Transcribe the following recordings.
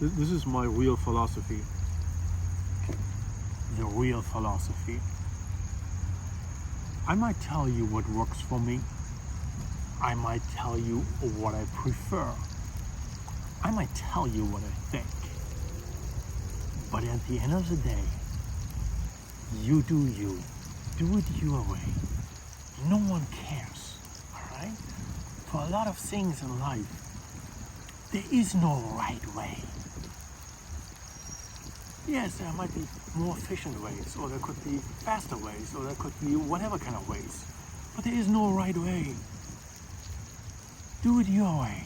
This is my real philosophy. The real philosophy. I might tell you what works for me. I might tell you what I prefer. I might tell you what I think. But at the end of the day, you do you. Do it your way. No one cares, all right? For a lot of things in life, there is no right way. Yes, there might be more efficient ways, or there could be faster ways, or there could be whatever kind of ways. But there is no right way. Do it your way.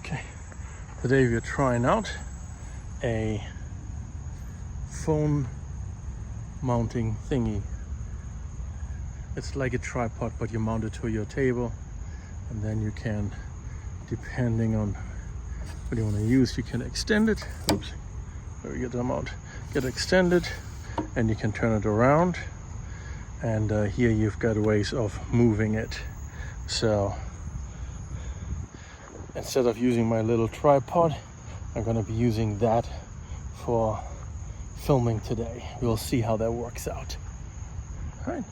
Okay, today we're trying out a phone mounting thingy. It's like a tripod, but you mount it to your table, and then you can, depending on what you want to use, you can extend it. Oops, there we get them out. Get extended, and you can turn it around. And here you've got ways of moving it. So instead of using my little tripod, I'm going to be using that for filming today. We'll see how that works out. All right,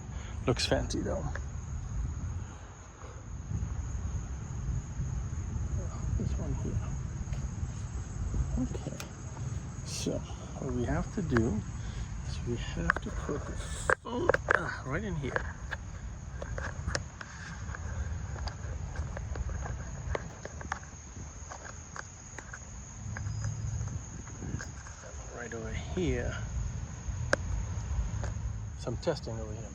looks fancy though. This one here. Okay, so what we have to do is we have to put the phone right in here. Right over here. Some testing over here.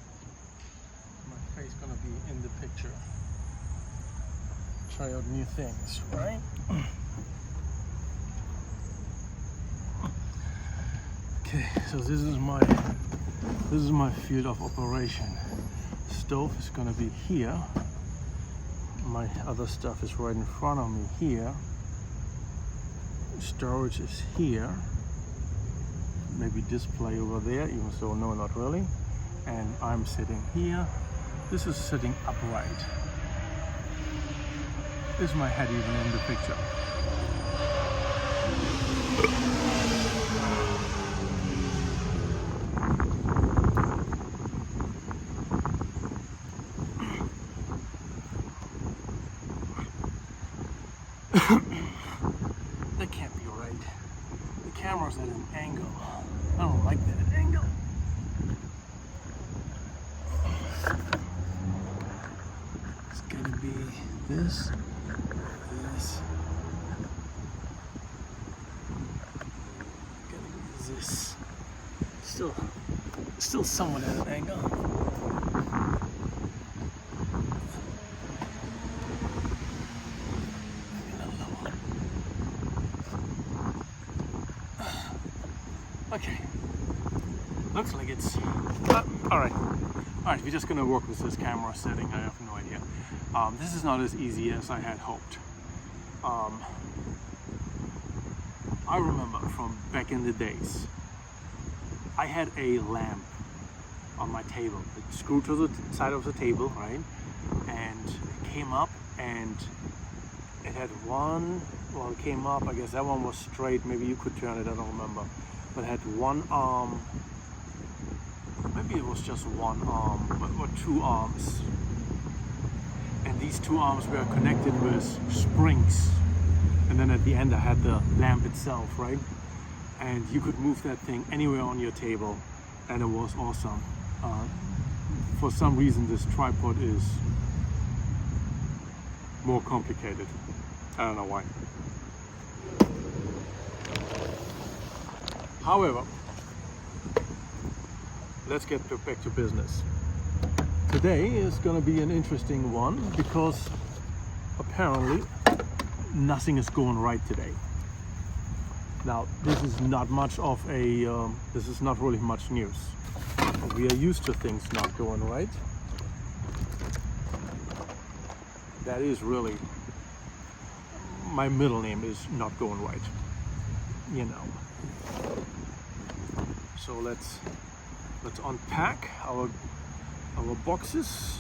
My face gonna be in the picture. Try out new things, right? Okay, so this is my field of operation. Stove is gonna be here. My other stuff is right in front of me here. Storage is here. Maybe display over there, even though no, not really. And I'm sitting here. This is sitting upright. Is my head even in the picture? That can't be right. The camera's at an angle. I don't like that angle. It's gonna be this, this, gonna be this. Still somewhat at an angle. Okay, looks like it's all right. We're just gonna work with this camera setting. I have no idea. This is not as easy as I had hoped. I remember from back in the days, I had a lamp on my table. It screwed to the side of the table, right? And it came up, and it had one. Well, it came up. I guess that one was straight. Maybe you could turn it. I don't remember. But it had one arm, maybe it was just one arm, or two arms. And these two arms were connected with springs. And then at the end I had the lamp itself, right? And you could move that thing anywhere on your table, and it was awesome. For some reason this tripod is more complicated. I don't know why. However, let's get back to business. Today is going to be an interesting one because apparently nothing is going right today. Now, this is not much of a, this is not really much news. We are used to things not going right. That is really, my middle name is not going right, you know. So let's unpack our boxes.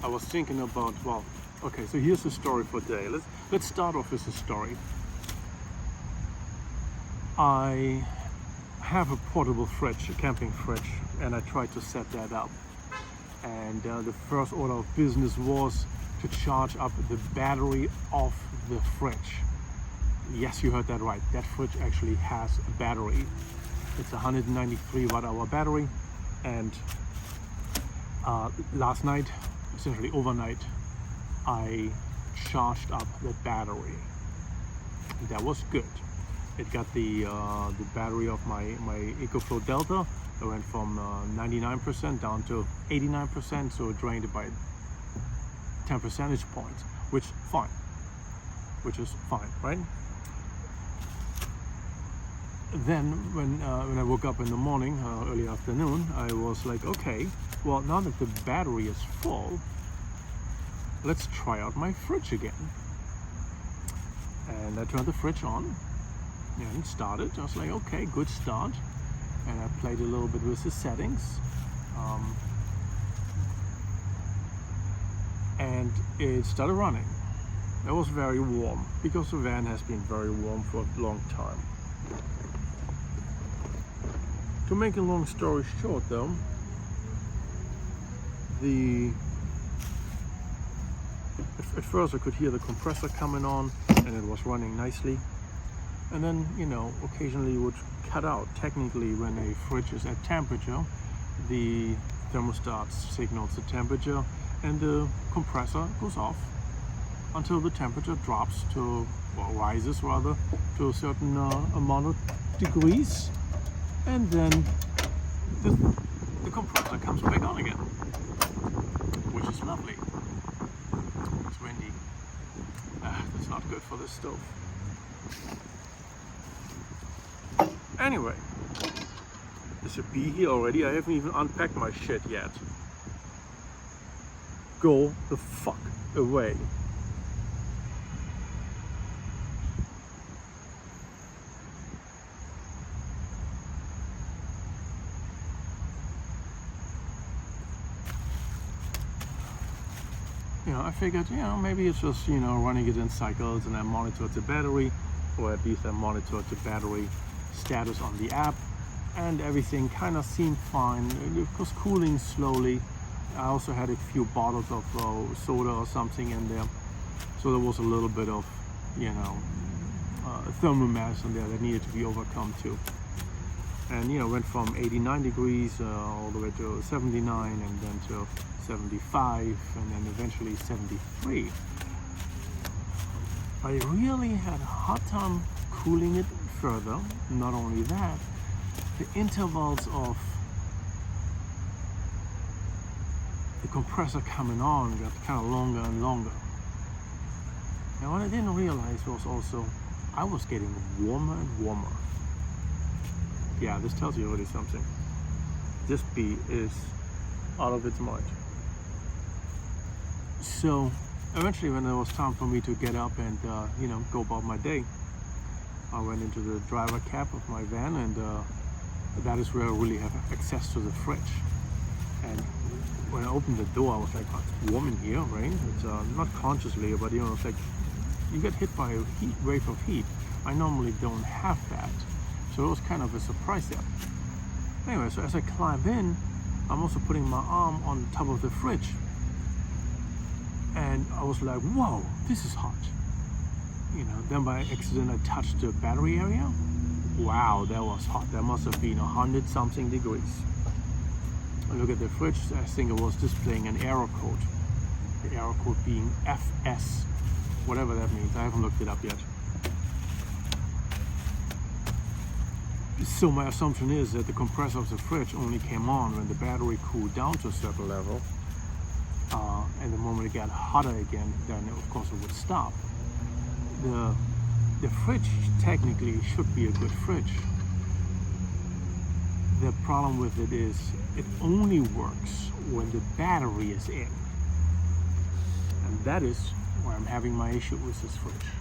I was thinking about, well, okay, so here's the story for today. Let's start off with the story. I have a portable fridge, a camping fridge, and I tried to set that up. And the first order of business was to charge up the battery of the fridge. Yes, you heard that right. That fridge actually has a battery. It's a 193 watt-hour battery, and last night, essentially overnight, I charged up the battery. That was good. It got the battery of my EcoFlow Delta. It went from 99% down to 89%, so it drained it by 10 percentage points, which is fine, right? Then when I woke up in the morning, early afternoon, I was like, okay, well, now that the battery is full, let's try out my fridge again. And I turned the fridge on and started. I was like, okay, good start. And I played a little bit with the settings. And it started running. It was very warm because the van has been very warm for a long time. To make a long story short though, at first I could hear the compressor coming on and it was running nicely. And then, you know, occasionally it would cut out. Technically, when a fridge is at temperature, the thermostat signals the temperature and the compressor goes off until the temperature drops to, well, rises rather, to a certain amount of degrees. And then the compressor comes back on again, which is lovely. It's windy. That's not good for the stove. Anyway, there's a bee here already. I haven't even unpacked my shit yet. Go the fuck away. You know, I figured, you know, maybe it's just, you know, running it in cycles, and I monitored the battery, or at least I monitored the battery status on the app, and everything kind of seemed fine. It was cooling slowly. I also had a few bottles of soda or something in there, so there was a little bit of, you know, thermal mass in there that needed to be overcome too. And, you know, went from 89 degrees all the way to 79, and then to 75, and then eventually 73. I really had a hard time cooling it further. Not only that, the intervals of the compressor coming on got kind of longer and longer. And what I didn't realize was also I was getting warmer and warmer. Yeah, this tells you already something. This bee is out of its mind. So eventually, when it was time for me to get up and you know, go about my day, I went into the driver cab of my van, and that is where I really have access to the fridge. And when I opened the door, I was like, oh, it's warm in here, right? It's not consciously, but, you know, it's like you get hit by a heat wave of heat. I normally don't have that, so it was kind of a surprise there. Anyway, so as I climb in, I'm also putting my arm on top of the fridge, and I was like, whoa, this is hot. You know, then by accident I touched the battery area. Wow, that was hot. That must have been 100 something degrees. I look at the fridge, I think it was displaying an error code. The error code being FS, whatever that means. I haven't looked it up yet. So my assumption is that the compressor of the fridge only came on when the battery cooled down to a certain level. And the moment it got hotter again, then of course it would stop. The fridge technically should be a good fridge. The problem with it is it only works when the battery is in. And that is where I'm having my issue with this fridge.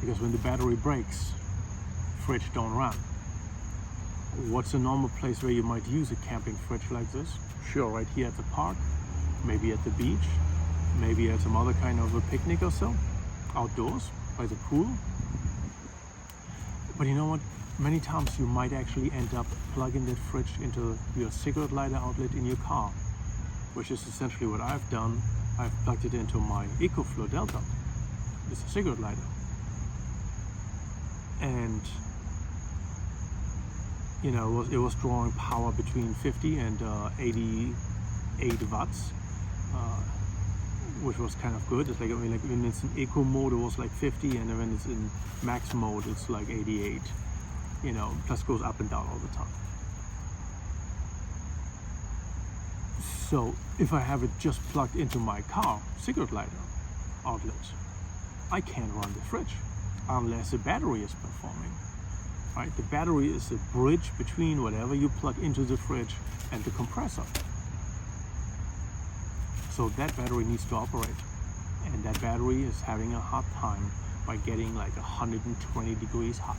Because when the battery breaks, fridge don't run. What's a normal place where you might use a camping fridge like this? Sure, right here at the park. maybe at the beach, maybe at some other kind of a picnic or so, outdoors by the pool. But you know what? Many times you might actually end up plugging that fridge into your cigarette lighter outlet in your car, which is essentially what I've done. I've plugged it into my EcoFlow Delta. It's a cigarette lighter. And you know, it was drawing power between 50 and 88 watts, which was kind of good. It's like, I mean, like when it's in eco mode, it was like 50, and then when it's in max mode, it's like 88. You know, plus goes up and down all the time. So if I have it just plugged into my car cigarette lighter outlet, I can't run the fridge unless the battery is performing. Right? The battery is a bridge between whatever you plug into the fridge and the compressor. So that battery needs to operate, and that battery is having a hard time by getting like 120 degrees hot.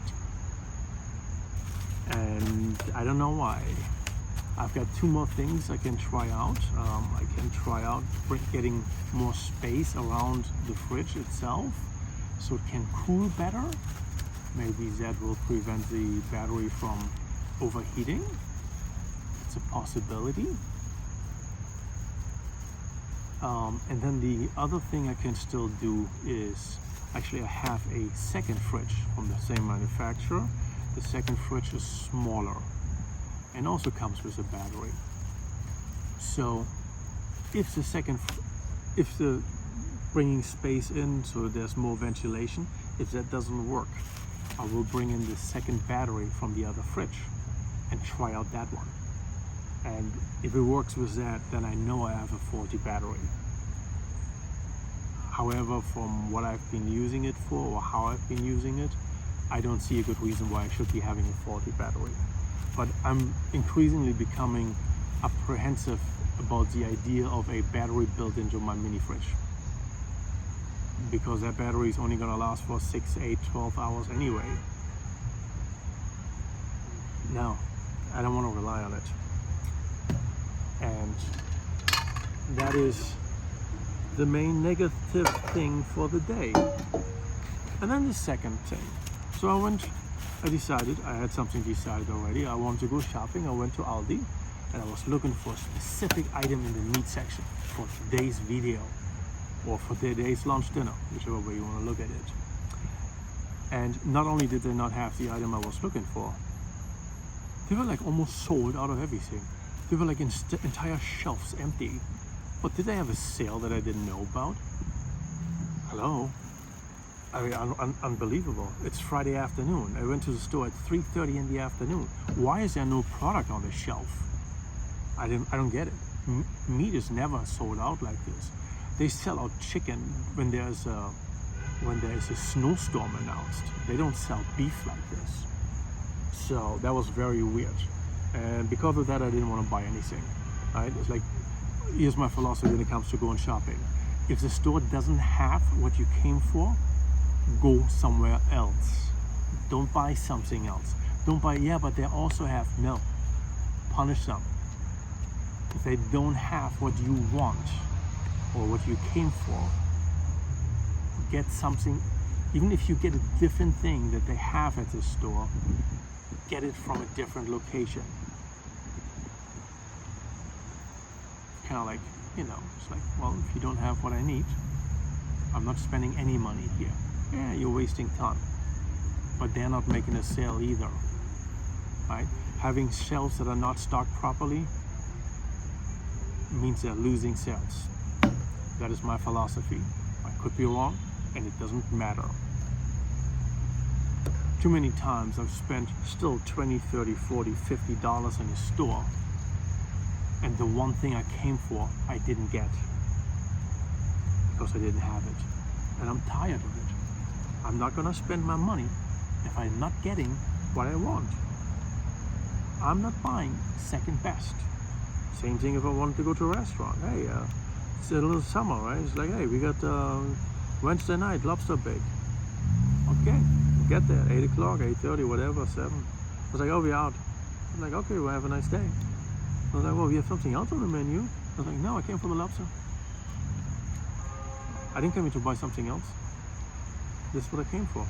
And I don't know why. I've got 2 more things I can try out. I can try out getting more space around the fridge itself so it can cool better. Maybe that will prevent the battery from overheating. It's a possibility. And then the other thing I can still do is, actually I have a second fridge from the same manufacturer. The second fridge is smaller and also comes with a battery. So if the bringing space in so there's more ventilation, if that doesn't work, I will bring in the second battery from the other fridge and try out that one. And if it works with that, then I know I have a faulty battery. However, from what I've been using it for, or how I've been using it, I don't see a good reason why I should be having a faulty battery. But I'm increasingly becoming apprehensive about the idea of a battery built into my mini fridge, because that battery is only going to last for 6, 8, 12 hours anyway. No, I don't want to rely on it. And that is the main negative thing for the day. And then the second thing. So I had something decided already. I wanted to go shopping. I went to Aldi and I was looking for a specific item in the meat section for today's video, or for today's lunch dinner, whichever way you want to look at it. And not only did they not have the item I was looking for, they were like almost sold out of everything. They were like entire shelves empty. But did they have a sale that I didn't know about? Hello? I mean, unbelievable. It's Friday afternoon. I went to the store at 3:30 in the afternoon. Why is there no product on the shelf? I don't get it. Meat is never sold out like this. They sell out chicken when there is a snowstorm announced. They don't sell beef like this. So that was very weird. And because of that, I didn't want to buy anything. Right? It's like, here's my philosophy when it comes to going shopping. If the store doesn't have what you came for, go somewhere else. Don't buy something else. Don't buy, yeah, but they also have, no. Punish them. If they don't have what you want or what you came for, get something. Even if you get a different thing that they have at the store, get it from a different location. Kind of like, you know, it's like, well, if you don't have what I need, I'm not spending any money here. Yeah, you're wasting time. But they're not making a sale either, right? Having shelves that are not stocked properly means they're losing sales. That is my philosophy. I could be wrong, and it doesn't matter. Too many times I've spent still $20, $30, $40, $50 in a store, and the one thing I came for, I didn't get because I didn't have it. And I'm tired of it. I'm not gonna spend my money if I'm not getting what I want. I'm not buying second best. Same thing if I wanted to go to a restaurant. Hey, it's a little summer, right? It's like, hey, we got Wednesday night lobster bake. Okay, get there, 8 o'clock, 8:30, whatever, 7. I was like, oh, we're out. I'm like, okay, well, have a nice day. I was like, well, we have something else on the menu. I was like, no, I came for the lobster. I didn't come here to buy something else. This is what I came for.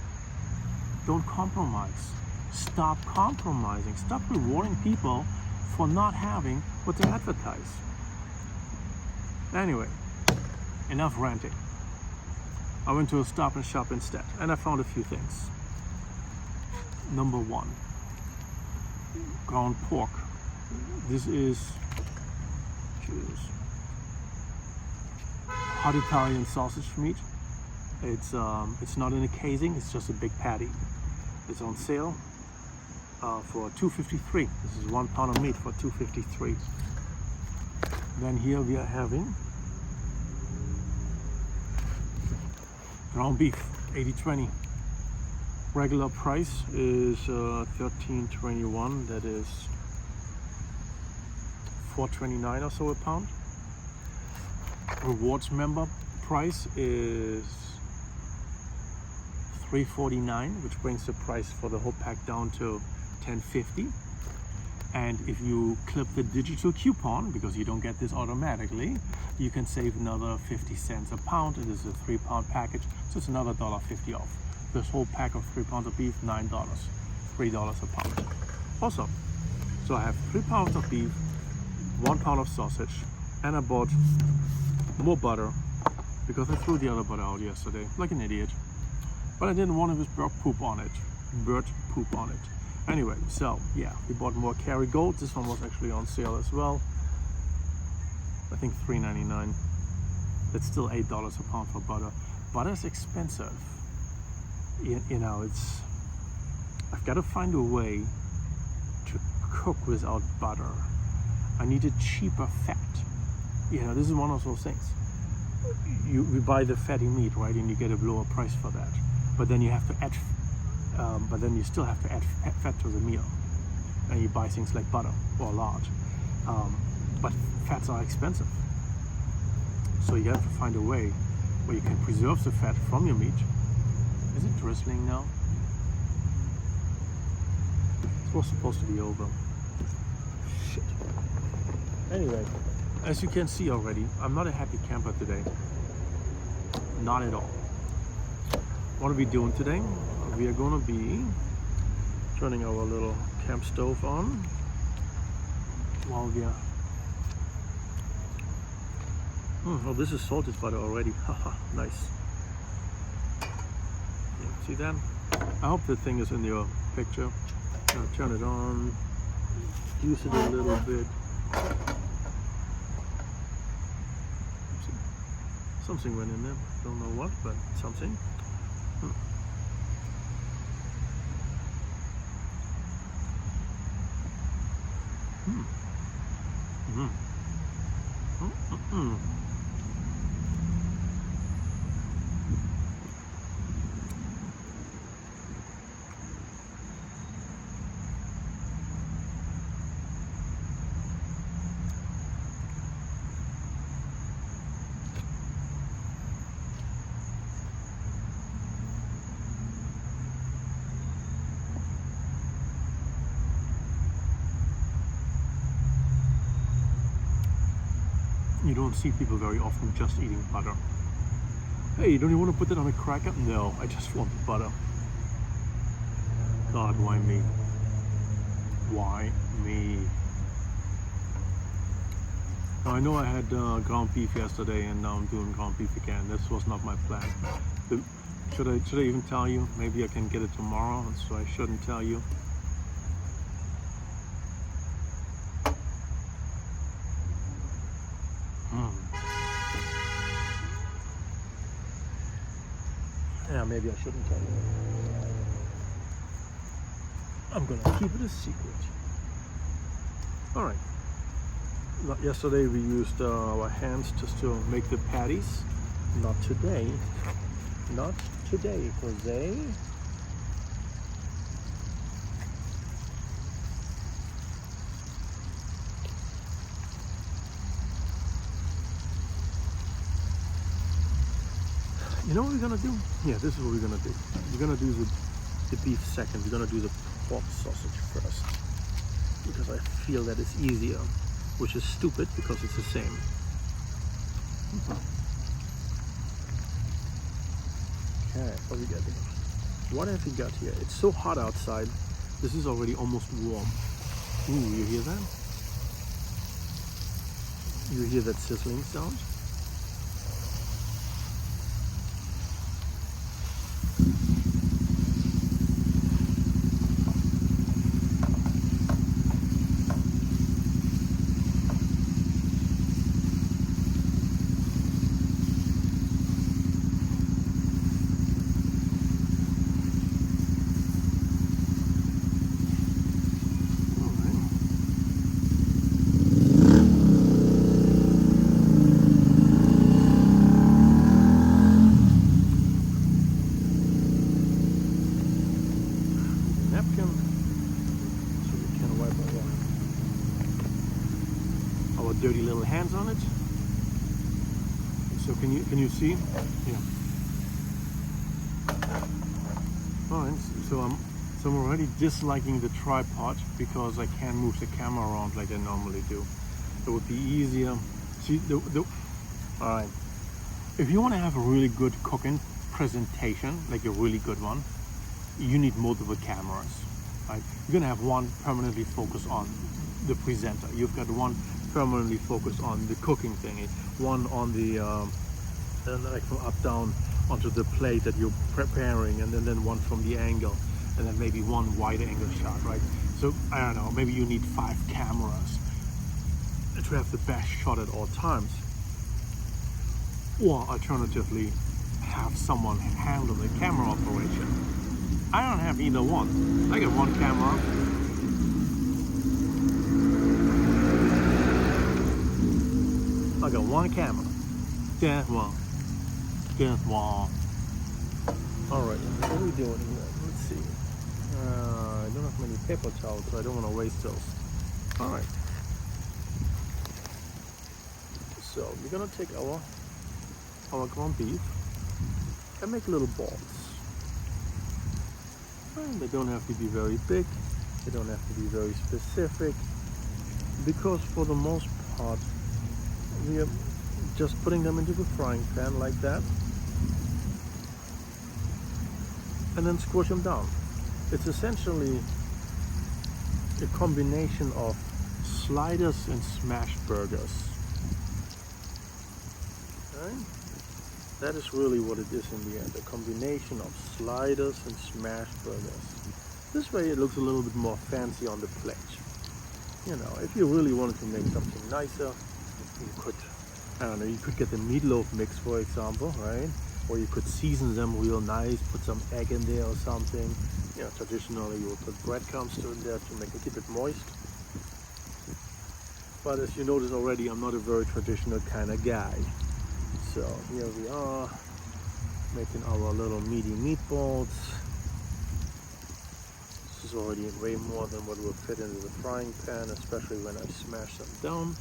Don't compromise. Stop compromising. Stop rewarding people for not having what they advertise. Anyway, enough ranting. I went to a Stop and Shop instead, and I found a few things. Number one, ground pork. This is hot Italian sausage meat. It's not in a casing, it's just a big patty. It's on sale for $2.53. This is 1 pound of meat for $2.53. Then here we are having ground beef, 80/20. Regular price is $13.21. That is $4.29 or so a pound. Rewards member price is $3.49, which brings the price for the whole pack down to $10.50. And if you clip the digital coupon, because you don't get this automatically, you can save another 50 cents a pound. It is a 3-pound package, so it's another $1.50 off. This whole pack of 3 pounds of beef, $9, $3 a pound. Awesome. So I have 3 pounds of beef, 1 pound of sausage, and I bought more butter because I threw the other butter out yesterday, like an idiot. But I didn't want it with bird poop on it. Anyway, so yeah, we bought more Kerrygold. This one was actually on sale as well. I think $3.99. That's still $8 a pound for butter. Butter's expensive. You know, I've got to find a way to cook without butter. I need a cheaper fat. You know, this is one of those things. We buy the fatty meat, right, and you get a lower price for that. But then you have to add, you still have to add fat to the meal, and you buy things like butter or lard. But fats are expensive, so you have to find a way where you can preserve the fat from your meat. Is it drizzling now? It was supposed to be over. Shit. Anyway, as you can see already, I'm not a happy camper today. Not at all. What are we doing today? We are going to be turning our little camp stove on while we are... oh, this is salted butter already. Haha, nice. Yeah, see that? I hope the thing is in your picture. Now turn it on, use it a little bit. Something went in there, don't know what, but something. You don't see people very often just eating butter. Hey, don't you want to put that on a cracker? No, I just want the butter. God, why me? Why me? Now, I know I had ground beef yesterday, and now I'm doing ground beef again. This was not my plan. Should I even tell you? Maybe I can get it tomorrow, so I shouldn't tell you. Yeah, maybe I shouldn't tell you. I'm gonna keep it a secret. All right. Yesterday we used our hands just to make the patties. Not today. Not today, Jose. You know what we're gonna do? Yeah, this is what we're gonna do. We're gonna do the beef second. We're gonna do the pork sausage first, because I feel that it's easier. which is stupid because it's the same. Okay, what we got here? What have we got here? It's so hot outside. This is already almost warm. Ooh, you hear that? You hear that sizzling sound? Dirty little hands on it. So can you see? Yeah. All right. So I'm already disliking the tripod because I can't move the camera around like I normally do. It would be easier. See all right. If you want to have a really good cooking presentation, like a really good one, you need multiple cameras. Right? You're gonna have one permanently focused on the presenter. You've got one permanently focused on the cooking thingy, one on the like from up down onto the plate that you're preparing, and then one from the angle, and then maybe one wide angle shot, right? So I don't know, maybe you need 5 cameras to have the best shot at all times, or alternatively have someone handle the camera operation. I don't have either one. I got one camera. I got one camera. That one. Alright, what are we doing here? Let's see. I don't have many paper towels, so I don't want to waste those. Alright. So we're gonna take our ground beef and make little balls. And they don't have to be very big. They don't have to be very specific. Because for the most part, we are just putting them into the frying pan like that, and then squish them down. It's essentially a combination of sliders and smash burgers. Okay? That is really what it is in the end, a combination of sliders and smash burgers. This way it looks a little bit more fancy on the plate. You know, if you really wanted to make something nicer, you could, I don't know, you could get the meatloaf mix, for example, right? Or you could season them real nice, put some egg in there or something. You know, traditionally you would put breadcrumbs in there to keep it moist. But as you notice already, I'm not a very traditional kind of guy. So here we are, making our little meaty meatballs. This is already way more than what will fit into the frying pan, especially when I smash them down.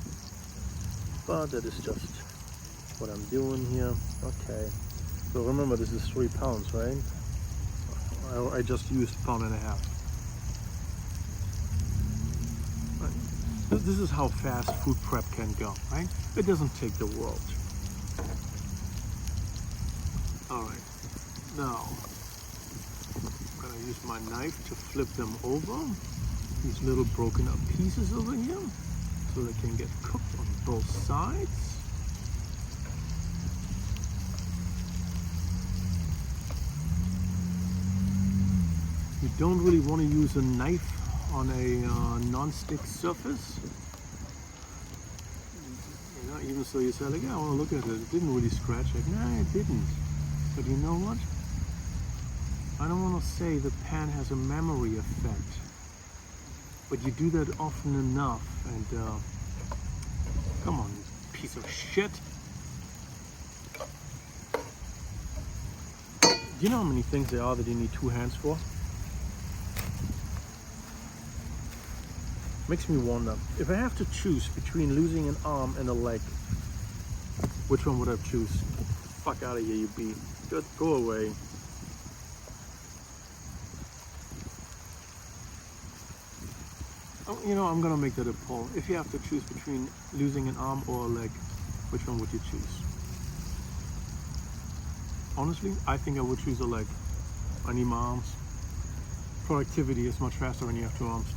But that is just what I'm doing here. Okay, so remember this is 3 pounds, right? I just used 1.5 pounds. Right. This is how fast food prep can go, right? It doesn't take the world. All right, now I'm gonna use my knife to flip them over, these little broken up pieces over here, so they can get cooked on both sides. You don't really want to use a knife on a non-stick surface. You know, even so you say like, yeah, I want to look at it. It didn't really scratch. Like, nah, it didn't. But you know what? I don't want to say the pan has a memory effect, but you do that often enough, and come on, you piece of shit. Do you know how many things there are that you need 2 hands for? Makes me wonder, if I have to choose between losing an arm and a leg, which one would I choose? Fuck out of here, you bee. Just go away. I'm gonna make that a poll. If you have to choose between losing an arm or a leg, which one would you choose? Honestly, I think I would choose a leg. I need my arms. Productivity is much faster when you have two arms.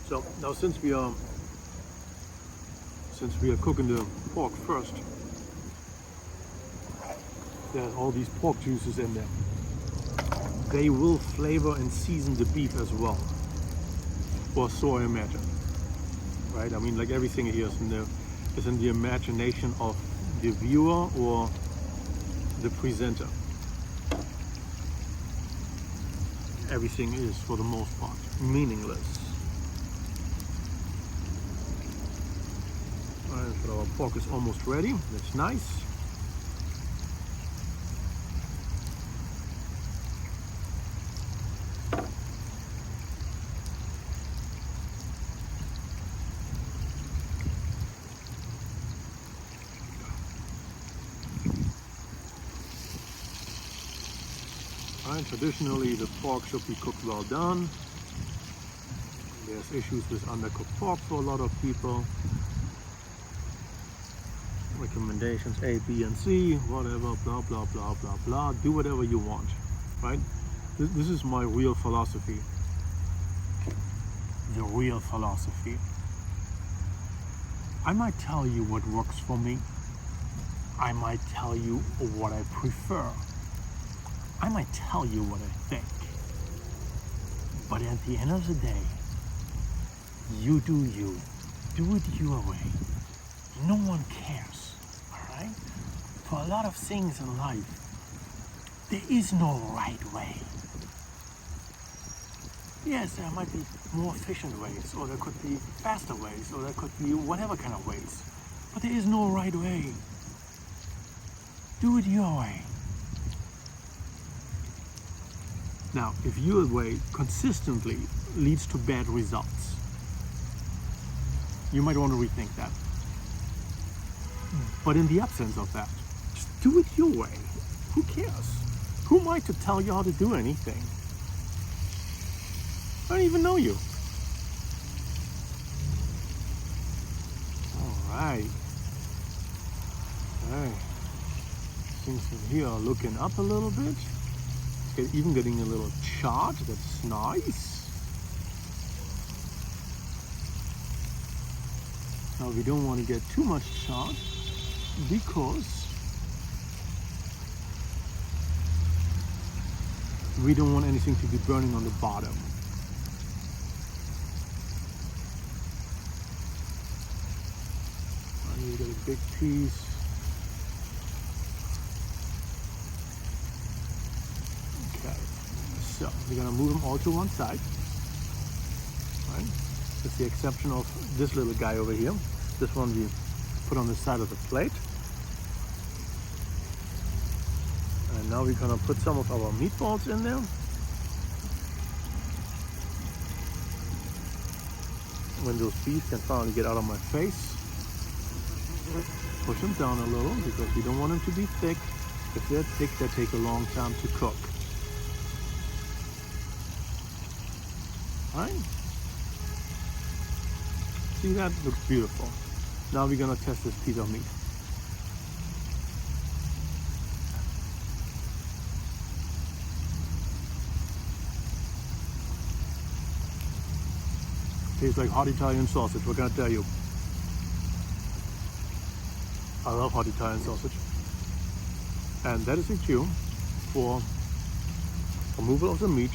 So now since we are cooking the pork first, there's all these pork juices in there. They will flavor and season the beef as well, or so I imagine. Right? I mean, like everything here is in the imagination of the viewer or the presenter. Everything is, for the most part, meaningless. Alright, so our pork is almost ready. That's nice. Alright, traditionally the pork should be cooked well done. There's issues with undercooked pork for a lot of people. Recommendations A, B, and C, whatever, blah, blah, blah, blah, blah. Do whatever you want, right? This is my real philosophy. The real philosophy. I might tell you what works for me. I might tell you what I prefer. I might tell you what I think. But at the end of the day, you do you. Do it your way. No one cares, all right? For a lot of things in life, there is no right way. Yes, there might be more efficient ways, or there could be faster ways, or there could be whatever kind of ways. But there is no right way. Do it your way. Now, if your way consistently leads to bad results, you might want to rethink that. But in the absence of that, just do it your way. Who cares? Who am I to tell you how to do anything? I don't even know you. All right. All right. Things in here are looking up a little bit. Even getting a little charred. That's nice. Now we don't want to get too much charred because we don't want anything to be burning on the bottom. And you get a big piece. Okay, so we're gonna move them all to one side. Right? With the exception of this little guy over here. This one we put on the side of the plate. And now we're gonna put some of our meatballs in there. When those beef can finally get out of my face, push them down a little because we don't want them to be thick. If they're thick, they take a long time to cook. All right? See, that looks beautiful. Now we're gonna test this piece of meat. Tastes like hot Italian sausage, what can I tell you? I love hot Italian sausage. And that is a cue for removal of the meat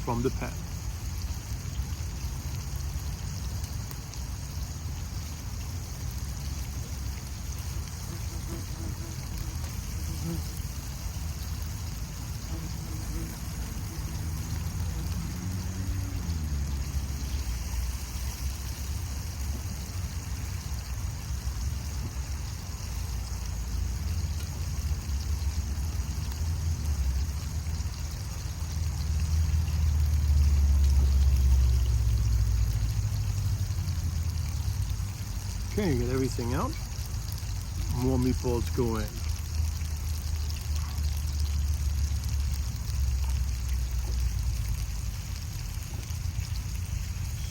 from the pan. Okay, get everything out. More meatballs go in.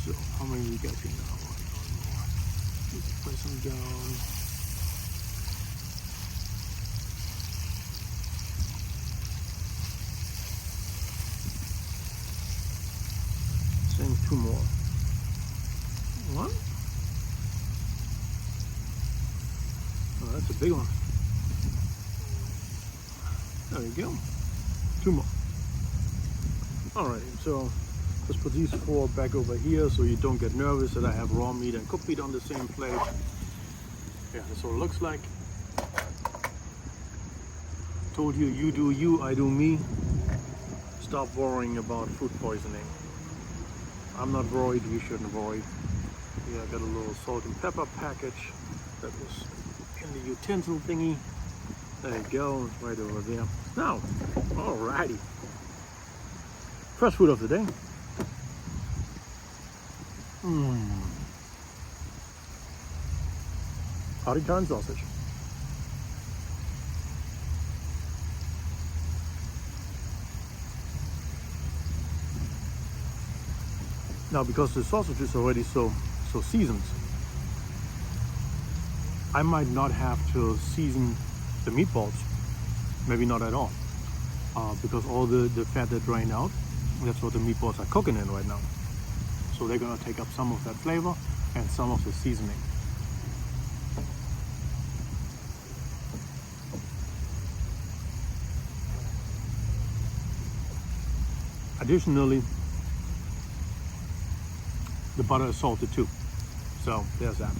So, how many we got here now? One more. Just press them down. Same, 2 more. 1. Oh, that's a big one. There we go. 2 more. Alright, so let's put these 4 back over here so you don't get nervous that I have raw meat and cooked meat on the same plate. Yeah, that's what it looks like. Told you, you do you, I do me. Stop worrying about food poisoning. I'm not worried, you shouldn't worry. Yeah, I got a little salt and pepper package that was in the utensil thingy. There you go, it's right over there. Now, alrighty. First food of the day. Argentine sausage. Now, because the sausage is already so seasoned, I might not have to season the meatballs. Maybe not at all, because all the fat that drained out, that's what the meatballs are cooking in right now. So they're gonna take up some of that flavor and some of the seasoning. Additionally, the butter is salted too. So there's that.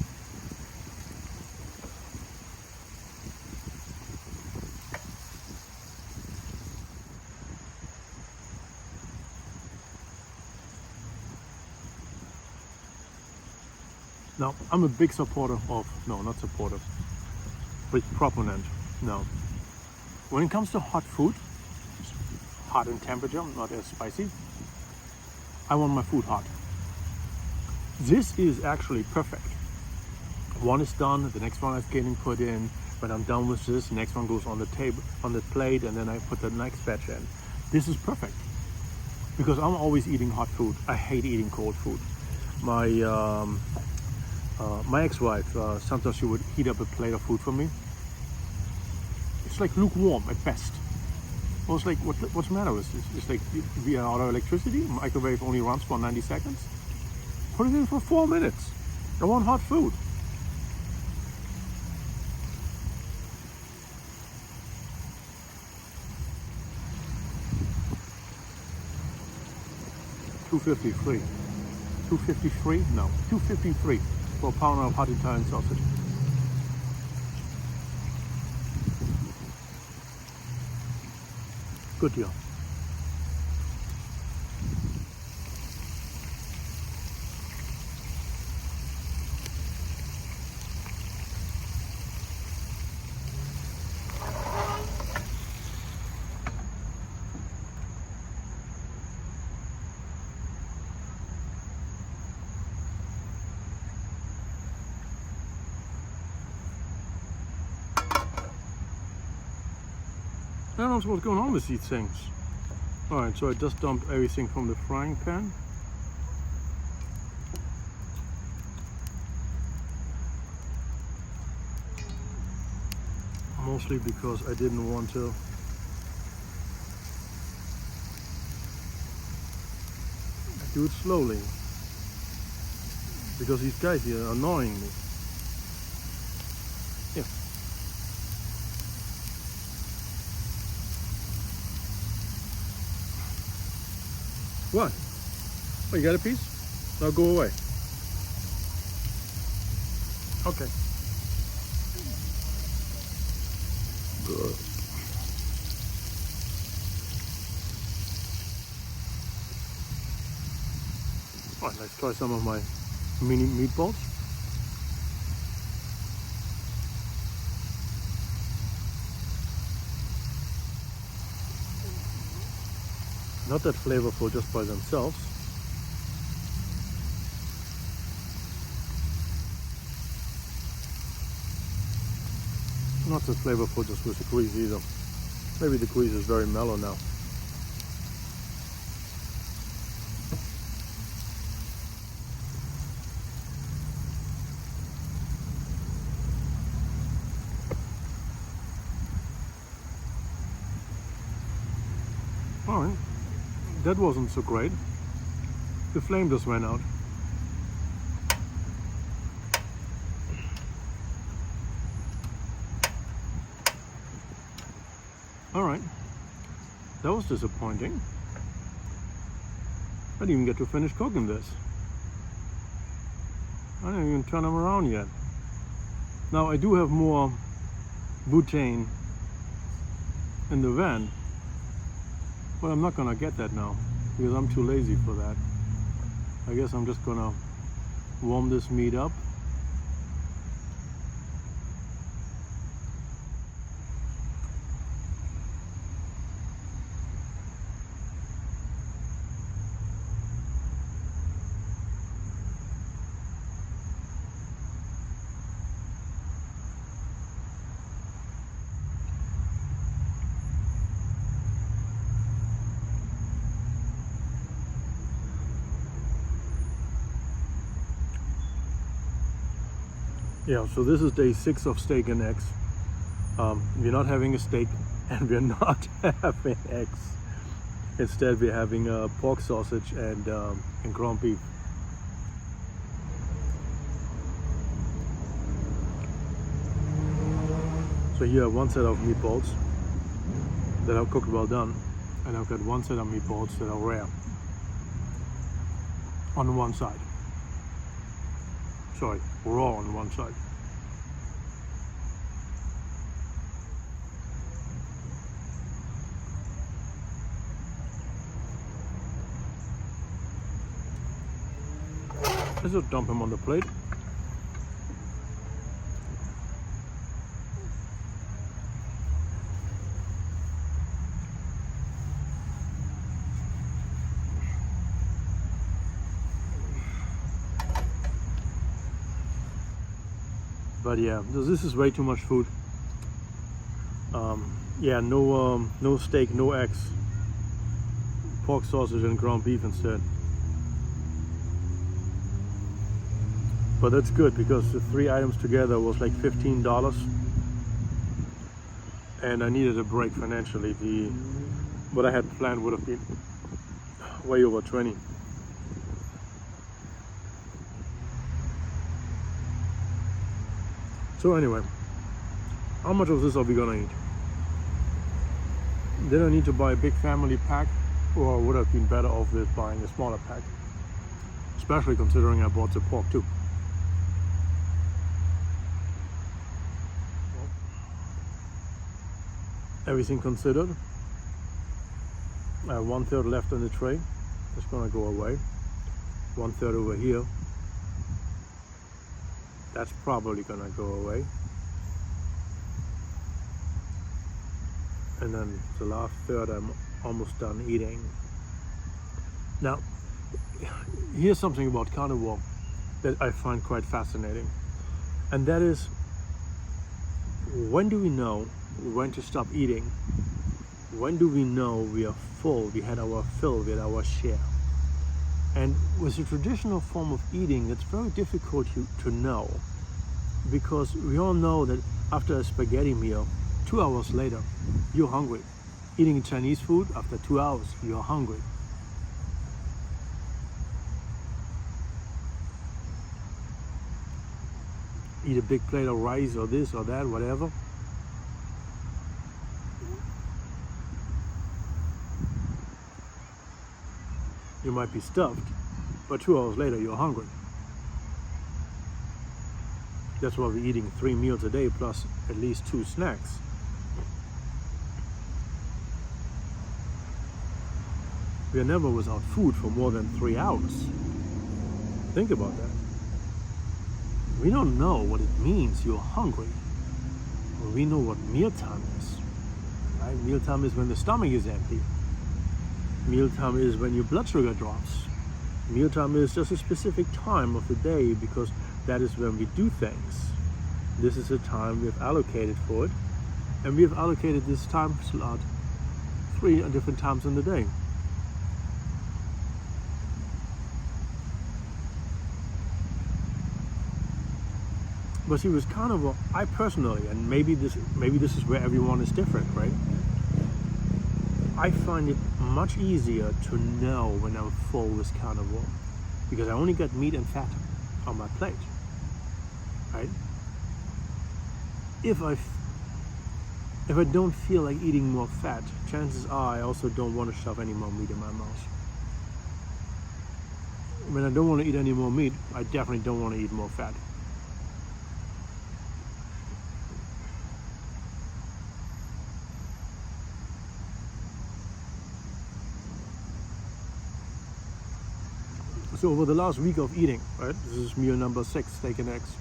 Now, I'm a big supporter of, no, not supporter, but proponent. No. When it comes to hot food, hot in temperature, not as spicy, I want my food hot. This is actually perfect. One is done, the next one is getting put in. When I'm done with this, the next one goes on the table, on the plate, and then I put the next batch in. This is perfect because I'm always eating hot food. I hate eating cold food. My ex-wife, sometimes she would heat up a plate of food for me. It's like lukewarm at best. I was like, what's the matter with this? It's like we are out of electricity. Microwave only runs for 90 seconds. Put it in for 4 minutes. I want hot food. $2.53. $2.53? No, $2.53 for a pound of hot Italian sausage. Good deal. I don't know what's going on with these things. Alright, so I just dumped everything from the frying pan. Mostly because I didn't want to do it slowly. Because these guys here are annoying me. Yeah. What? Oh, you got a piece? Now go away. Okay. Good. All right, let's try some of my mini meatballs. Not that flavorful just by themselves. Not so flavorful just with the grease either. Maybe the grease is very mellow now. Alright, that wasn't so great. The flame just went out. Alright, that was disappointing. I didn't even get to finish cooking this. I didn't even turn them around yet. Now I do have more butane in the van, but I'm not gonna get that now because I'm too lazy for that. I guess I'm just gonna warm this meat up. Yeah, so this is day 6 of steak and eggs. We're not having a steak and we're not having eggs. Instead, we're having pork sausage and ground beef. So here I have one set of meatballs that are cooked well done, and I've got one set of meatballs that are rare on one side. Sorry, raw on one side. Let's just dump him on the plate. But yeah, this is way too much food. Yeah, no steak, no eggs. Pork sausage and ground beef instead. But that's good because the 3 items together was like $15, and I needed a break financially. What I had planned would have been way over 20. So anyway, how much of this are we gonna eat? Did I need to buy a big family pack, or would I have been better off with buying a smaller pack? Especially considering I bought the pork too. Everything considered, I have 1/3 left on the tray. It's gonna go away. 1/3 over here. That's probably gonna go away. And then the last third I'm almost done eating. Now, here's something about carnivore that I find quite fascinating. And that is, when do we know when to stop eating? When do we know we are full, we had our fill, we had our share? And with the traditional form of eating, it's very difficult to know, because we all know that after a spaghetti meal, 2 hours later, you're hungry. Eating Chinese food, after 2 hours, you're hungry. Eat a big plate of rice or this or that, whatever. You might be stuffed, but 2 hours later you're hungry. That's why we're eating 3 meals a day plus at least 2 snacks. We are never without food for more than 3 hours. Think about that. We don't know what it means you're hungry. Well, we know what mealtime is. Right? Mealtime is when the stomach is empty. Mealtime is when your blood sugar drops. Mealtime is just a specific time of the day, because that is when we do things. this is the time we've allocated for it, and we've allocated this time slot 3 different times in the day. But see, with carnivore, I personally, and maybe this is where everyone is different, right? I find it much easier to know when I'm full with carnivore, because I only got meat and fat on my plate, right? If I don't feel like eating more fat, chances are I also don't want to shove any more meat in my mouth. When I don't want to eat any more meat, I definitely don't want to eat more fat. So over the last week of eating, right, this is meal number 6, steak and eggs,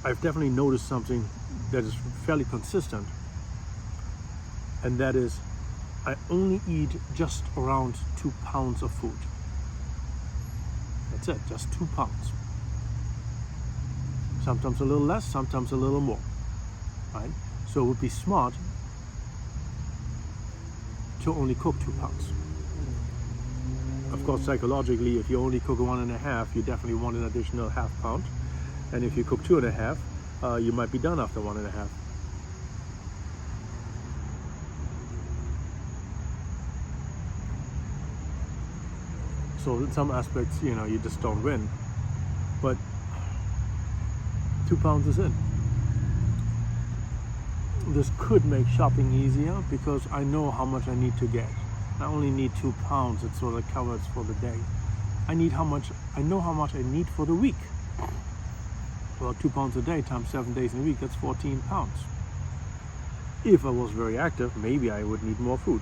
I've definitely noticed something that is fairly consistent, and that is I only eat just around 2 pounds of food. That's it, just 2 pounds. Sometimes a little less, sometimes a little more, right? So it would be smart to only cook 2 pounds. Of course, psychologically, if you only cook 1.5, you definitely want an additional ½ pound. And if you cook 2.5, you might be done after 1.5. So in some aspects, you know, you just don't win. But 2 pounds is in. This could make shopping easier because I know how much I need to get. I only need 2 pounds. It sort of covers for the day. I know how much I need for the week. Well, 2 pounds a day times 7 days in a week, that's 14 pounds. If I was very active, maybe I would need more food.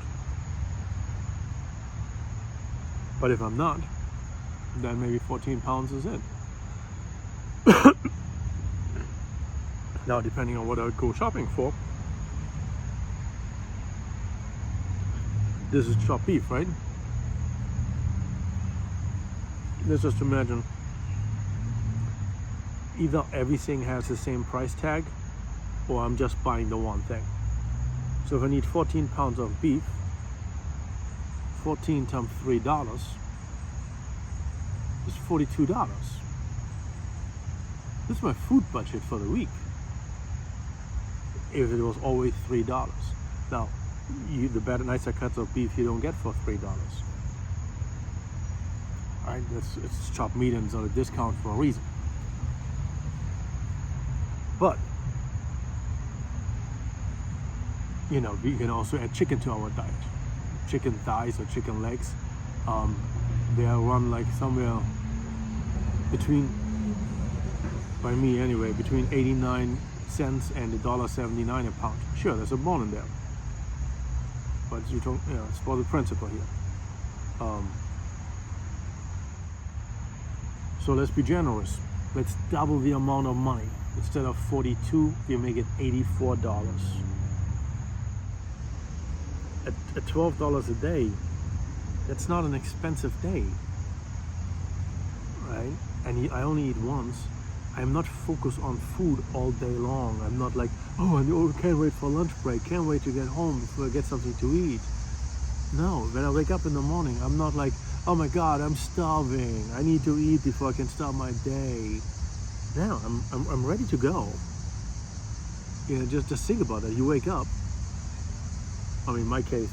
But if I'm not, then maybe 14 pounds is in. Now, depending on what I would go shopping for, this is chopped beef, right? Let's just imagine either everything has the same price tag or I'm just buying the one thing. So if I need 14 pounds of beef, 14 times $3 is $42. This is my food budget for the week. If it was always $3. Now, the better, nicer cuts of beef you don't get for $3. Alright, it's chopped meat and it's on a discount for a reason. But, you know, we can also add chicken to our diet. Chicken thighs or chicken legs. They are run like somewhere between, by me anyway, between 89 cents and $1.79 a pound. Sure, there's a bone in there. But you don't, you know, it's for the principle here. So let's be generous. Let's double the amount of money. Instead of 42, we make it $84. At $12 a day, that's not an expensive day, right? And I only eat once. I'm not focused on food all day long. I'm not like, oh, I can't wait for lunch break, can't wait to get home before I get something to eat. No, when I wake up in the morning, I'm not like, oh my God, I'm starving. I need to eat before I can start my day. No, I'm ready to go. You know, just think about that. You wake up. I mean, in my case,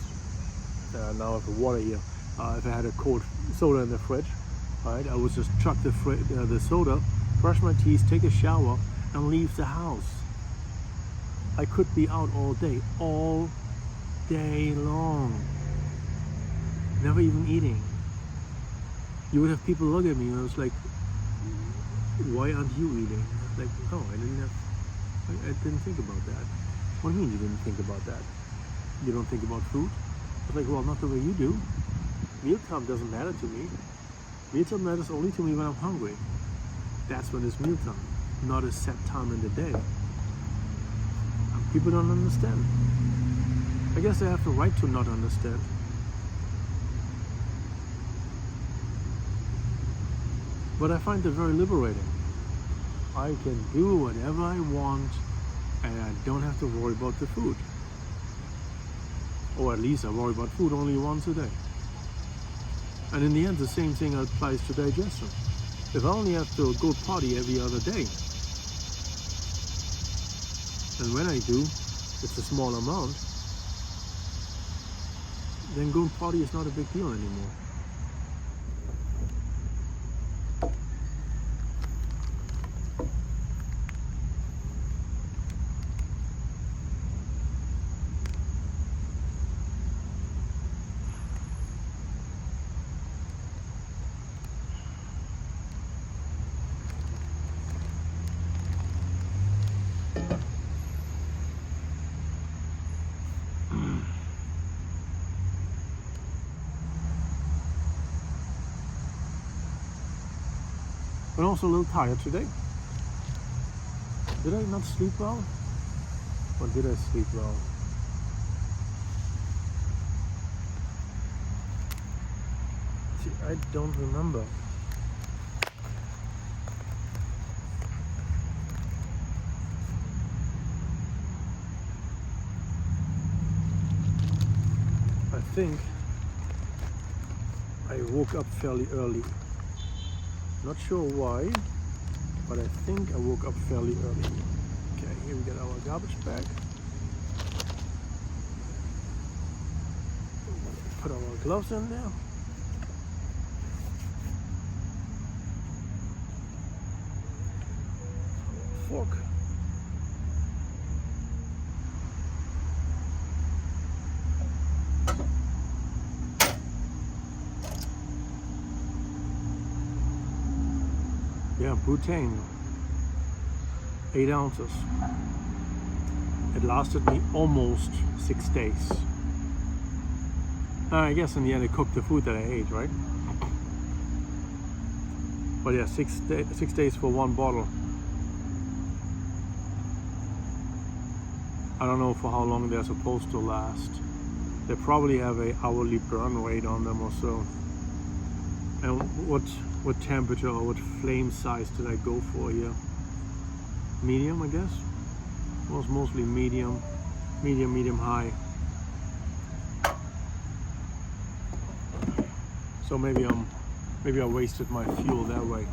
now I have water here. If I had a cold soda in the fridge, right, I would just chuck the soda, brush my teeth, take a shower, and leave the house. I could be out all day long, never even eating. You would have people look at me and I was like, why aren't you eating? Like, oh, I didn't think about that. What do you mean you didn't think about that? You don't think about food? I was like, well, not the way you do. Mealtime doesn't matter to me. Mealtime matters only to me when I'm hungry. That's when it's mealtime, not a set time in the day. People don't understand. I guess they have the right to not understand. But I find it very liberating. I can do whatever I want and I don't have to worry about the food. Or at least I worry about food only once a day. And in the end, the same thing applies to digestion. If I only have to go potty every other day, and when I do, it's a small amount, then going potty is not a big deal anymore. But also a little tired today. Did I not sleep well? Or did I sleep well? See, I don't remember. I think I woke up fairly early. Not sure why, but I think I woke up fairly early. Okay, here we got our garbage bag. Put our gloves in there. Fork. Yeah, butane, 8 ounces. It lasted me almost 6 days. I guess in the end it cooked the food that I ate, right? But yeah, 6 days for one bottle. I don't know for how long they're supposed to last. They probably have a hourly burn rate on them or so. And what temperature or what flame size did I go for here? Medium, I guess. It was mostly medium high. So maybe I wasted my fuel that way.